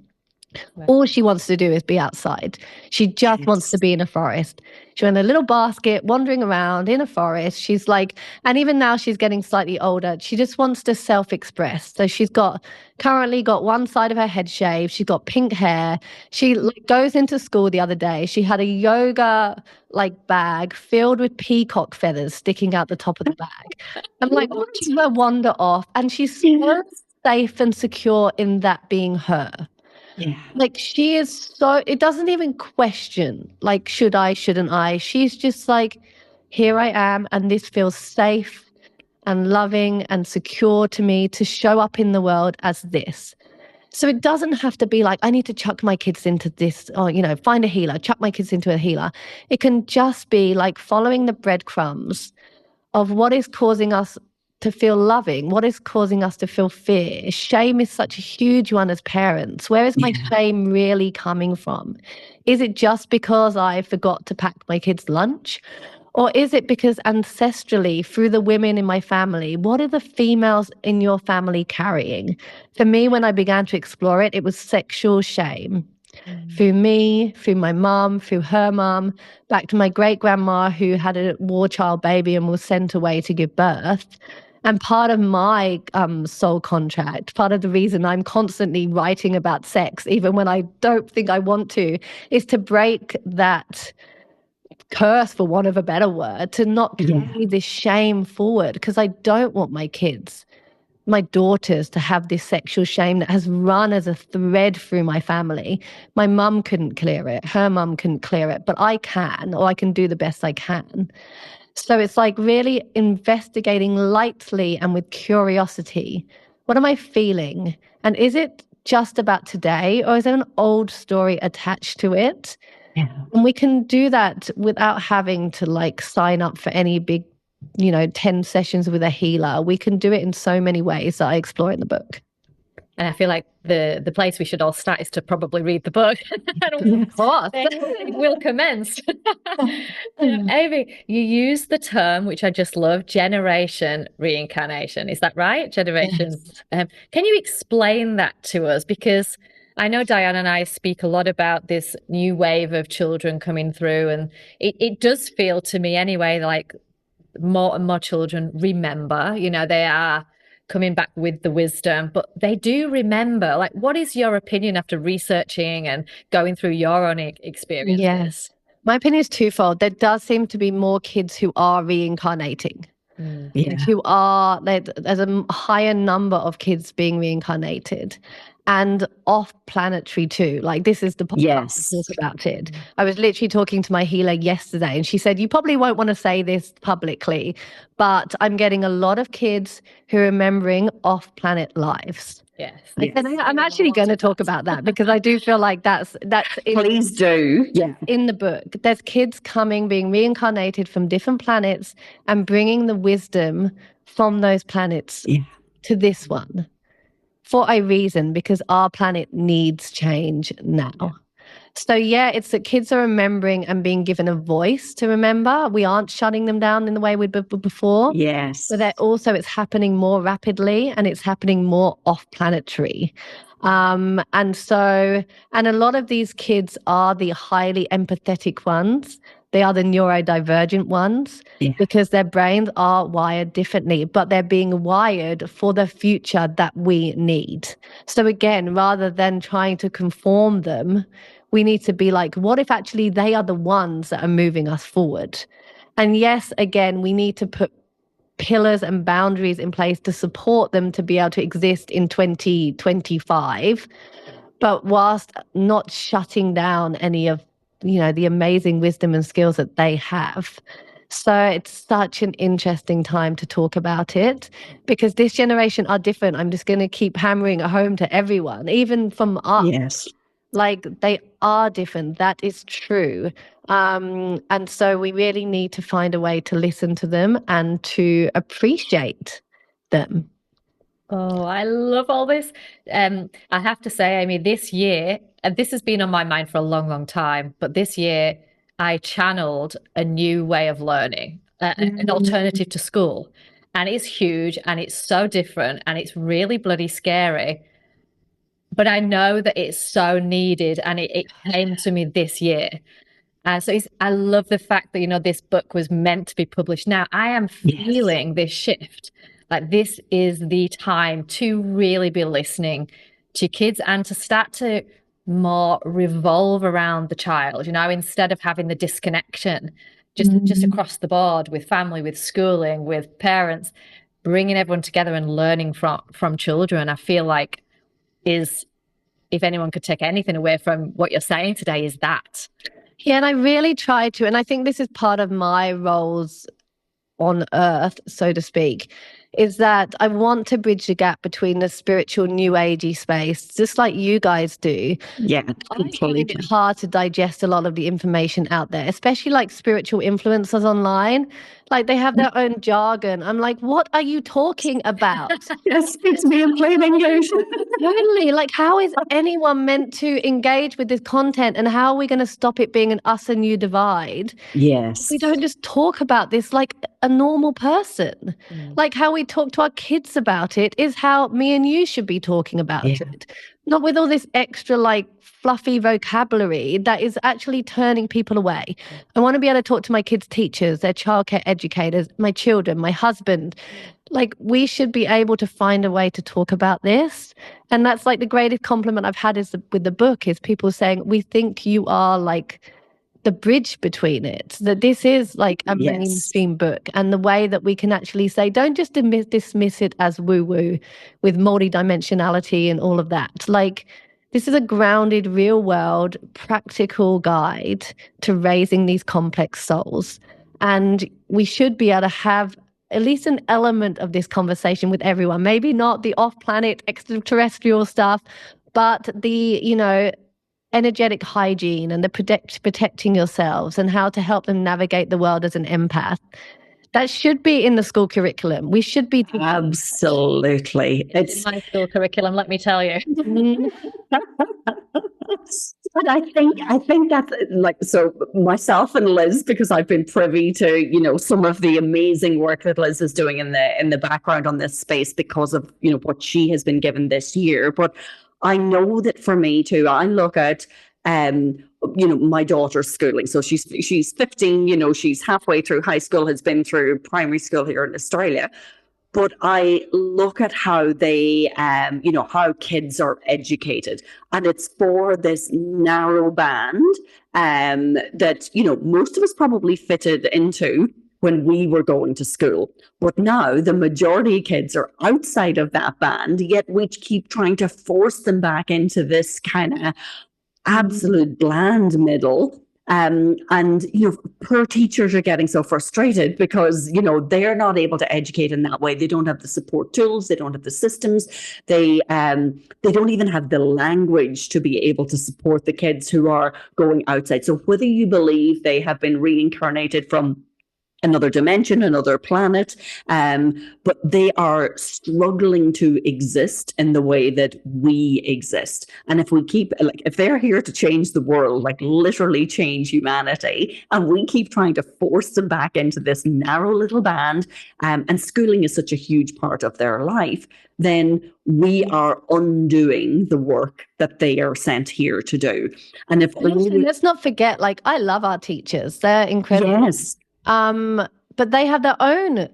S3: All she wants to do is be outside. She just wants to be in a forest. She's in a little basket, wandering around in a forest. She's like, and even now she's getting slightly older. She just wants to self-express. So she's currently got one side of her head shaved. She's got pink hair. She goes into school the other day. She had a yoga bag filled with peacock feathers sticking out the top of the bag. I'm like, watching her wander off, and she's so safe and secure in that being her.
S2: Yeah.
S3: She is so, it doesn't even question, should I, shouldn't I? She's just like, here I am, and this feels safe and loving and secure to me to show up in the world as this. So it doesn't have to be like, I need to chuck my kids into this, or, find a healer, chuck my kids into a healer. It can just be like following the breadcrumbs of what is causing us to feel loving, what is causing us to feel fear. Shame is such a huge one as parents. Where is my shame really coming from? Is it just because I forgot to pack my kids' lunch? Or is it because ancestrally, through the women in my family, what are the females in your family carrying? For me, when I began to explore it, it was sexual shame. Through me, through my mum, through her mum, back to my great-grandma who had a war child baby and was sent away to give birth. And part of my soul contract, part of the reason I'm constantly writing about sex, even when I don't think I want to, is to break that curse, for want of a better word, to not carry this shame forward, because I don't want my kids, my daughters, to have this sexual shame that has run as a thread through my family. My mum couldn't clear it. Her mum couldn't clear it, but I can, or I can do the best I can. So it's like really investigating lightly and with curiosity. What am I feeling? And is it just about today, or is there an old story attached to it?
S2: Yeah.
S3: And we can do that without having to sign up for any big 10 sessions with a healer. We can do it in so many ways that I explore in the book.
S1: And I feel like the place we should all start is to probably read the book.
S3: Of course.
S1: It will commence. Amy, you use the term, which I just love, generation reincarnation. Is that right? Generation.
S2: Yes.
S1: Can you explain that to us? Because I know Diane and I speak a lot about this new wave of children coming through, and it does feel to me anyway like more and more children remember, they are coming back with the wisdom, but they do remember. What is your opinion after researching and going through your own experiences?
S3: Yes. My opinion is twofold. There does seem to be more kids who are reincarnating. There's a higher number of kids being reincarnated, and off-planetary too. This is the podcast to talk about it. I was literally talking to my healer yesterday, and she said, you probably won't want to say this publicly, but I'm getting a lot of kids who are remembering off-planet lives.
S1: Yes.
S3: I'm actually going to talk about that, because I do feel like that's
S2: Please do. Yeah.
S3: In the book. There's kids being reincarnated from different planets and bringing the wisdom from those planets to this one for a reason, because our planet needs change now. So it's that kids are remembering and being given a voice to remember. We aren't shutting them down in the way we did before.
S2: Yes.
S3: But it's happening more rapidly, and it's happening more off-planetary. And a lot of these kids are the highly empathetic ones. They are the neurodivergent ones, because their brains are wired differently, but they're being wired for the future that we need. So again, rather than trying to conform them, we need to be like, what if actually they are the ones that are moving us forward? And yes, again, we need to put pillars and boundaries in place to support them to be able to exist in 2025, but whilst not shutting down any of the amazing wisdom and skills that they have. So it's such an interesting time to talk about it, because this generation are different. I'm just going to keep hammering it home to everyone, even from us.
S2: Yes.
S3: They are different. That is true. And so we really need to find a way to listen to them and to appreciate them.
S1: Oh, I love all this. I have to say, Amy, this year, and this has been on my mind for a long, long time, but this year I channeled a new way of learning, an alternative to school. And it's huge, and it's so different, and it's really bloody scary. but I know that it's so needed, and it came to me this year. I love the fact that, this book was meant to be published now. I am
S2: Yes.
S1: feeling this shift. Like, this is the time to really be listening to kids and to start to more revolve around the child, instead of having the disconnection just
S2: Mm.
S1: across the board with family, with schooling, with parents, bringing everyone together and learning from children. I feel like is if anyone could take anything away from what you're saying today, is that.
S3: Yeah, and I really try to, and I think this is part of my roles on earth, so to speak, is that I want to bridge the gap between the spiritual new agey space, just like you guys do.
S2: Yeah,
S3: I find it
S2: completely.
S3: hard to digest a lot of the information out there, especially like spiritual influencers online. Like they have their own jargon. I'm like, what are you talking about?
S2: Yes, speak to me in plain English.
S3: Totally. Like, how is anyone meant to engage with this content, and how are we going to stop it being an us and you divide?
S2: Yes.
S3: We don't just talk about this like a normal person. Like how we talk to our kids about it is how me and you should be talking about
S2: Yeah.
S3: it. Not with all this extra like fluffy vocabulary that is actually turning people away. I want to be able to talk to my kids' teachers, their childcare educators, my children, my husband. Like we should be able to find a way to talk about this. And that's like the greatest compliment I've had with the book is people saying, we think you are like the bridge between it, that this is like a
S2: Yes.
S3: mainstream book, and the way that we can actually say, don't just dismiss it as woo woo with multidimensionality and all of that. Like, this is a grounded, real world, practical guide to raising these complex souls. And we should be able to have at least an element of this conversation with everyone. Maybe not the off planet extraterrestrial stuff, but the, energetic hygiene and the protecting yourselves and how to help them navigate the world as an empath. That should be in the school curriculum. We should be
S2: Absolutely.
S1: It's in my school curriculum, let me tell you.
S2: But I think that's like, so myself and Liz, because I've been privy to, some of the amazing work that Liz is doing in the background on this space because of, what she has been given this year. But I know that for me too, I look at my daughter's schooling. So she's 15, she's halfway through high school, has been through primary school here in Australia. But I look at how they, how kids are educated, and it's for this narrow band that, most of us probably fitted into when we were going to school. But now the majority of kids are outside of that band, yet we keep trying to force them back into this kind of absolute bland middle. And poor teachers are getting so frustrated because they're not able to educate in that way. They don't have the support tools, they don't have the systems, they don't even have the language to be able to support the kids who are going outside. So whether you believe they have been reincarnated from another dimension, another planet, but they are struggling to exist in the way that we exist. And if we keep, like, if they're here to change the world, like literally change humanity, and we keep trying to force them back into this narrow little band, and schooling is such a huge part of their life, then we are undoing the work that they are sent here to do. And if
S3: let's not forget, like, I love our teachers. They're incredible.
S2: Yes.
S3: But they have their own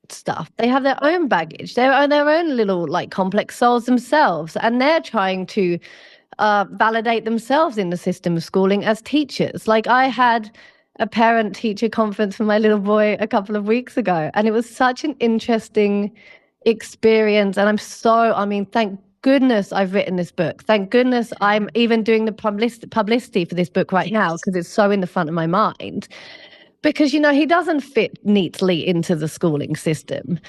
S3: stuff. They have their own baggage. They are their own little like complex souls themselves, and they're trying to validate themselves in the system of schooling as teachers. Like I had a parent-teacher conference for my little boy a couple of weeks ago, and it was such an interesting experience. And thank goodness I've written this book. Thank goodness I'm even doing the publicity for this book right now, because it's so in the front of my mind. Because, he doesn't fit neatly into the schooling system.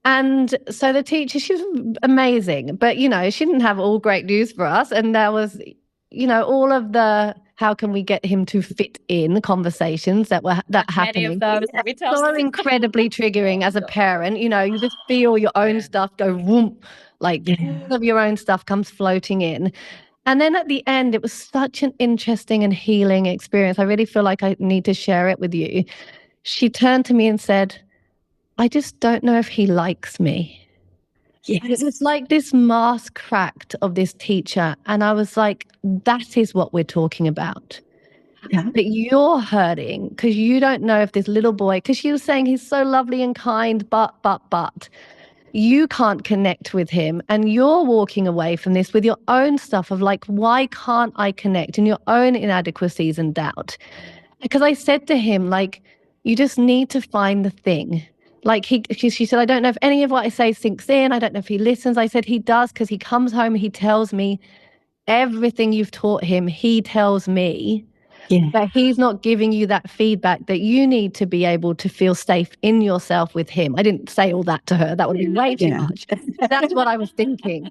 S3: And so the teacher, she was amazing, but, she didn't have all great news for us. And there was, all of the, how can we get him to fit in conversations that happening.
S1: Many of those, let me tell
S3: So
S1: you.
S3: incredibly triggering as a parent. You just feel your own stuff go whoomp, like all of your own stuff comes floating in. And then at the end, it was such an interesting and healing experience. I really feel like I need to share it with you. She turned to me and said, I just don't know if he likes me.
S2: Yes.
S3: It was like this mask cracked of this teacher. And I was like, that is what we're talking about.
S2: Yeah.
S3: But you're hurting because you don't know if this little boy, because she was saying he's so lovely and kind, but you can't connect with him. And you're walking away from this with your own stuff of like, why can't I connect? And your own inadequacies and doubt. Because I said to him, like, you just need to find the thing. Like she said, I don't know if any of what I say sinks in. I don't know if he listens. I said he does because he comes home, he tells me everything you've taught him. He tells me.
S2: Yeah.
S3: But he's not giving you that feedback that you need to be able to feel safe in yourself with him. I didn't say all that to her. That would be way too much. That's what I was thinking.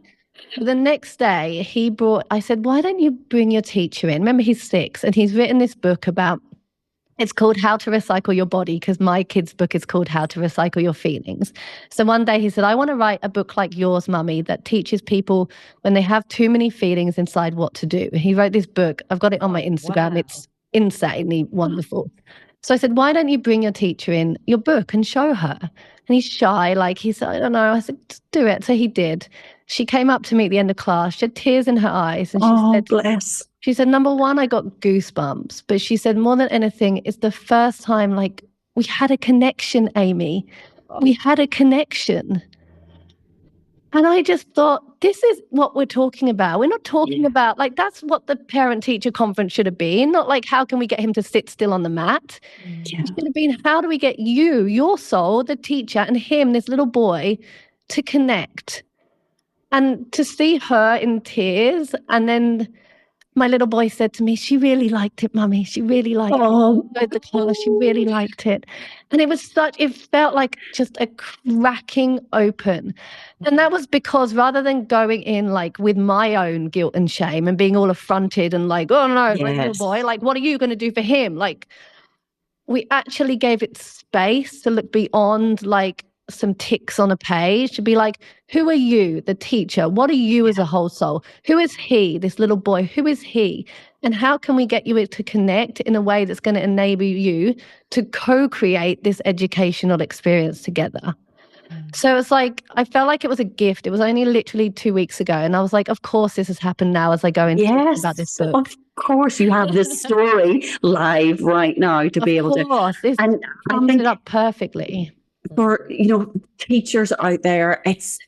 S3: The next day, I said, why don't you bring your teacher in? Remember, he's 6 and he's written this book about, it's called How to Recycle Your Body, because my kid's book is called How to Recycle Your Feelings. So one day he said, I want to write a book like yours, Mummy, that teaches people when they have too many feelings inside what to do. He wrote this book. I've got it on my Instagram. Wow. It's insanely wonderful. So I said, why don't you bring your teacher in your book and show her? And he's shy. Like he said, I don't know. I said, just do it. So he did. She came up to me at the end of class. She had tears in her eyes. And she said,
S2: bless.
S3: She said, number one, I got goosebumps. But she said, more than anything, it's the first time like we had a connection, Amy. We had a connection. And I just thought, this is what we're talking about. We're not talking about, like, that's what the parent-teacher conference should have been. Not like, how can we get him to sit still on the mat?
S2: Yeah.
S3: It should have been, how do we get you, your soul, the teacher, and him, this little boy, to connect? And to see her in tears, and then my little boy said to me, she really liked it, Mummy. She really liked it. The class, she really liked it. And it felt like just a cracking open. And that was because rather than going in like with my own guilt and shame and being all affronted and like, oh no, my little boy, like, what are you going to do for him? Like, we actually gave it space to look beyond like some ticks on a page, to be like, who are you, the teacher? What are you as a whole soul? Who is he, this little boy? Who is he? And how can we get you to connect in a way that's going to enable you to co-create this educational experience together? So it's like, I felt like it was a gift. It was only literally 2 weeks ago. And I was like, of course, this has happened now as I go into about this book.
S2: Of course, you have this story live right now to be able to.
S3: Of course, this sums it up perfectly.
S2: For teachers out there, it's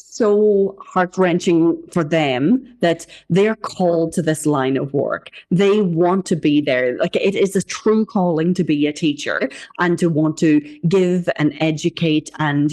S2: so heart-wrenching for them that they're called to this line of work. They want to be there. Like, it is a true calling to be a teacher and to want to give and educate and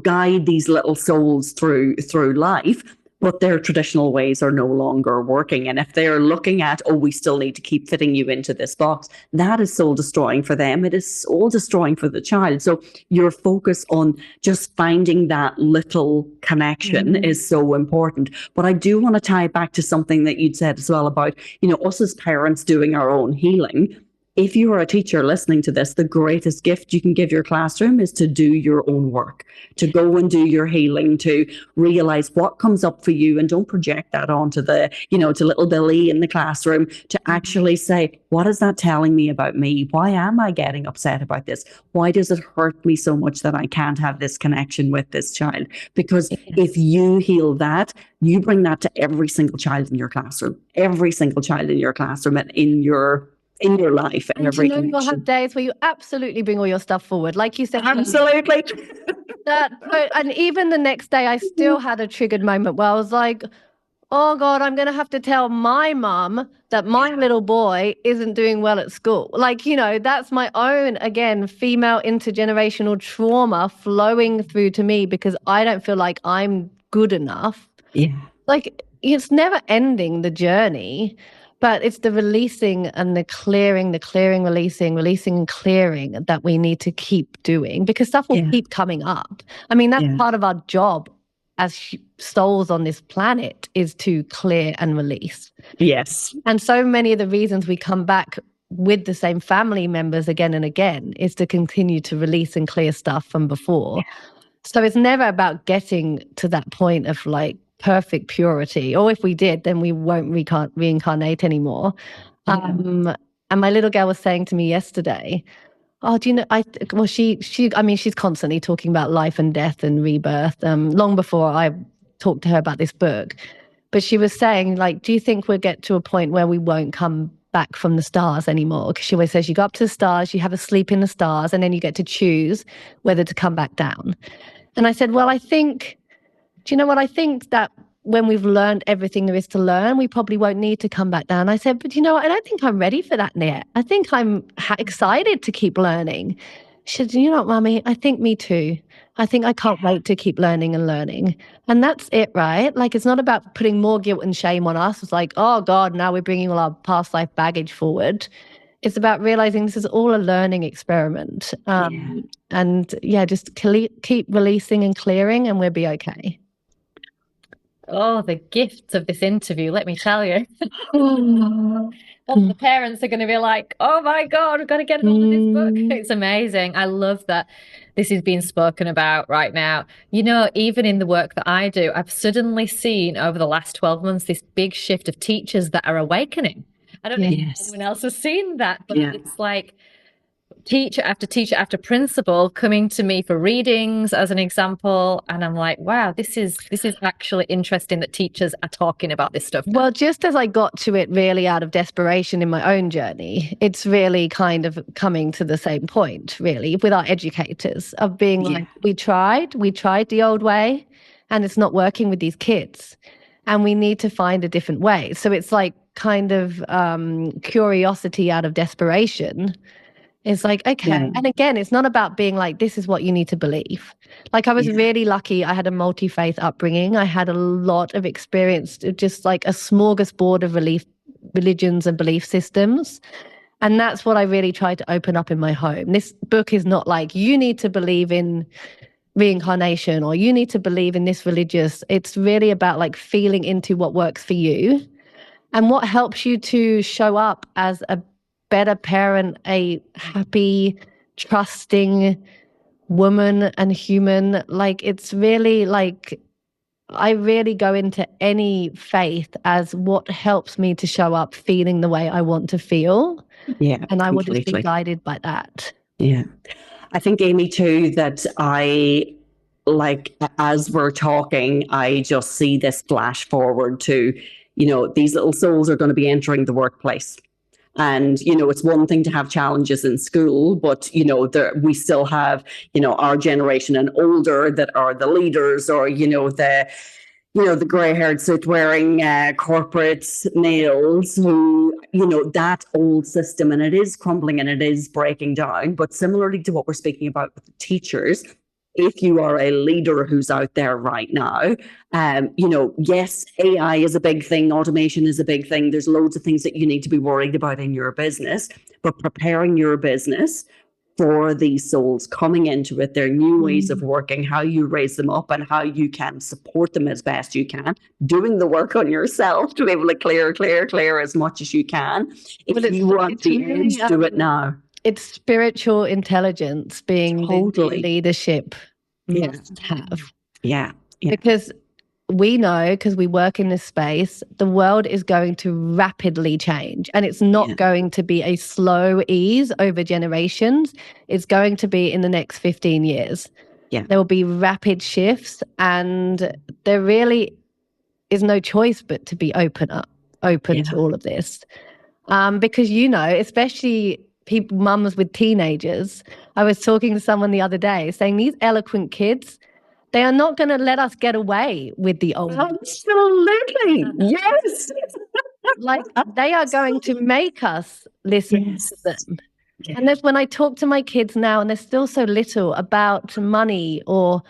S2: guide these little souls through life. But their traditional ways are no longer working. And if they're looking at, we still need to keep fitting you into this box, that is soul destroying for them. It is soul destroying for the child. So your focus on just finding that little connection is so important. But I do want to tie it back to something that you'd said as well about, us as parents doing our own healing. If you are a teacher listening to this, the greatest gift you can give your classroom is to do your own work, to go and do your healing, to realize what comes up for you, and don't project that onto to little Billy in the classroom, to actually say, what is that telling me about me? Why am I getting upset about this? Why does it hurt me so much that I can't have this connection with this child? Because if you heal that, you bring that to every single child in your classroom, and in your life.
S3: And you'll have days where you absolutely bring all your stuff forward. Like you said.
S2: Absolutely.
S3: And even the next day, I still had a triggered moment where I was like, oh God, I'm going to have to tell my mum that my little boy isn't doing well at school. Like, that's my own, again, female intergenerational trauma flowing through to me because I don't feel like I'm good enough.
S2: Yeah.
S3: Like, it's never ending, the journey. But it's the releasing and the clearing, releasing and clearing that we need to keep doing, because stuff will keep coming up. I mean, that's part of our job as souls on this planet, is to clear and release.
S2: Yes.
S3: And so many of the reasons we come back with the same family members again and again is to continue to release and clear stuff from before. Yeah. So it's never about getting to that point of like perfect purity, or if we did, then we won't reincarnate anymore. And my little girl was saying to me yesterday, Oh, do you know? Well, I mean, she's constantly talking about life and death and rebirth. Long before I talked to her about this book, but she was saying, like, do you think we'll get to a point where we won't come back from the stars anymore? Because she always says you go up to the stars, you have a sleep in the stars, and then you get to choose whether to come back down. And I said, well, I think, do you know what? I think that when we've learned everything there is to learn, we probably won't need to come back down. I said, but you know what? I don't think I'm ready for that yet. I think I'm excited to keep learning. She said, you know what, Mummy? I think me too. I think I can't wait to keep learning and learning. And that's it, right? Like, it's not about putting more guilt and shame on us. It's like, oh God, now we're bringing all our past life baggage forward. It's about realizing this is all a learning experiment. And yeah, just keep releasing and clearing, and we'll be okay.
S1: Oh, the gifts of this interview, let me tell you. The parents are going to be like, oh my God, we've got to get hold of this book. It's amazing. I love that this is being spoken about right now. You know, even in the work that I do, I've suddenly seen over the last 12 months this big shift of teachers that are awakening. I don't know if anyone else has seen that, but it's like teacher after principal coming to me for readings as an example, and I'm like, wow, this is actually interesting that teachers are talking about this stuff.
S3: Well, just as I got to it really out of desperation in my own journey, it's really kind of coming to the same point, really, with our educators of being like, we tried the old way, and it's not working with these kids, and we need to find a different way. So it's like kind of curiosity out of desperation. It's like, okay. And again, it's not about being like, this is what you need to believe. Like, I was really lucky. I had a multi-faith upbringing. I had a lot of experience, just like a smorgasbord of religions and belief systems. And that's what I really tried to open up in my home. This book is not like, you need to believe in reincarnation or you need to believe in this religious. It's really about like feeling into what works for you and what helps you to show up as a better parent, a happy, trusting woman and human. Like, it's really like, I really go into any faith as what helps me to show up feeling the way I want to feel.
S2: Yeah.
S3: And I will just be guided by that.
S2: Yeah. I think, Amy, too, that as we're talking, I just see this flash forward to, these little souls are going to be entering the workplace. And, it's one thing to have challenges in school, but, we still have, our generation and older that are the leaders or, the grey-haired suit-wearing corporate males who, that old system, and it is crumbling and it is breaking down. But similarly to what we're speaking about with the teachers, if you are a leader who's out there right now, yes, AI is a big thing, automation is a big thing. There's loads of things that you need to be worried about in your business, but preparing your business for these souls coming into it, their new ways of working, how you raise them up and how you can support them as best you can, doing the work on yourself to be able to clear as much as you can. If you want the edge, do it now.
S3: It's spiritual intelligence being the leadership must have.
S2: Yeah.
S3: Because we know, because we work in this space, the world is going to rapidly change, and it's not going to be a slow ease over generations. It's going to be in the next 15 years. There will be rapid shifts, and there really is no choice but to be open to all of this. Because, especially mums with teenagers. I was talking to someone the other day saying these eloquent kids, they are not going to let us get away with the old.
S2: Absolutely. Yes.
S3: Like, they are going to make us listen to them. And that's when I talk to my kids now, and they're still so little, about money or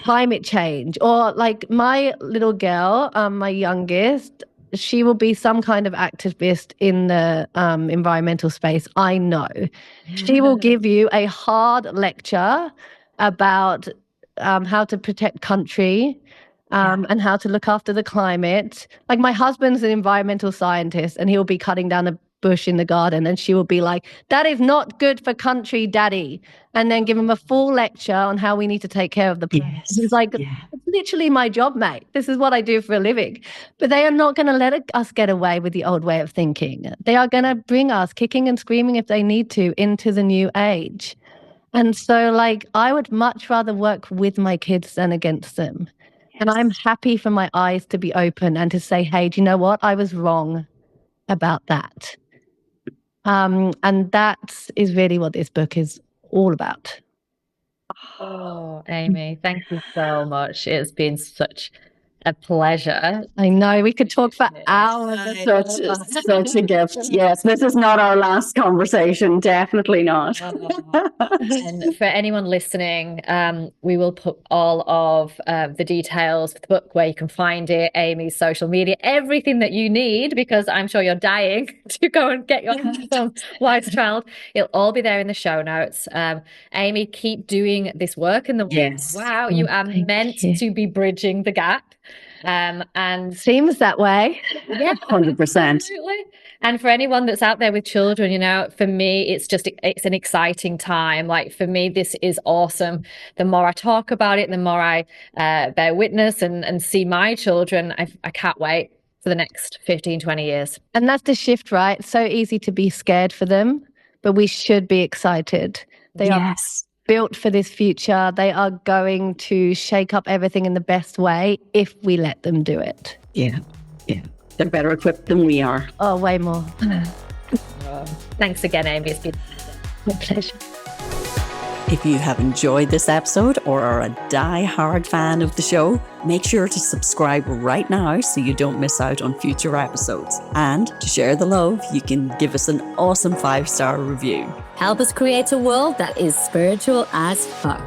S3: climate change, or like my little girl, my youngest, she will be some kind of activist in the environmental space. I know. She will give you a hard lecture about how to protect country and how to look after the climate. Like, my husband's an environmental scientist, and he'll be cutting down bush in the garden, and she will be like, that is not good for country, daddy. And then give him a full lecture on how we need to take care of the planet.
S2: Yes.
S3: He's like,
S2: Yeah.
S3: it's literally my job, mate. This is what I do for a living. But they are not going to let us get away with the old way of thinking. They are going to bring us kicking and screaming if they need to into the new age. And so, like, I would much rather work with my kids than against them. And I'm happy for my eyes to be open and to say, hey, do you know what? I was wrong about that. And that is really what this book is all about.
S1: Oh, Amy, thank you so much. It's been such a pleasure.
S3: I know we could talk for hours.
S2: Such a gift. Yes, this is not our last conversation. Definitely not.
S1: And for anyone listening, we will put all of the details of the book, where you can find it, Amy's social media, everything that you need, because I'm sure you're dying to go and get your wife's child. It'll all be there in the show notes. Amy, keep doing this work in the world.
S2: Yes.
S1: Wow, you are meant to be bridging the gap. And
S3: seems that way.
S1: Yeah,
S2: 100%.
S1: Absolutely. And for anyone that's out there with children, you know, for me, it's an exciting time. Like, for me, this is awesome. The more I talk about it, the more I bear witness and see my children. I can't wait for the next 15, 20 years.
S3: And that's the shift, right? It's so easy to be scared for them, but we should be excited. They are built for this future. They are going to shake up everything in the best way if we let them do it.
S2: Yeah. They're better equipped than we are.
S3: Oh, way more.
S1: Thanks again, Amy. It's been
S3: a pleasure.
S2: If you have enjoyed this episode or are a die-hard fan of the show, make sure to subscribe right now so you don't miss out on future episodes. And to share the love, you can give us an awesome 5-star review.
S4: Help us create a world that is spiritual as fuck.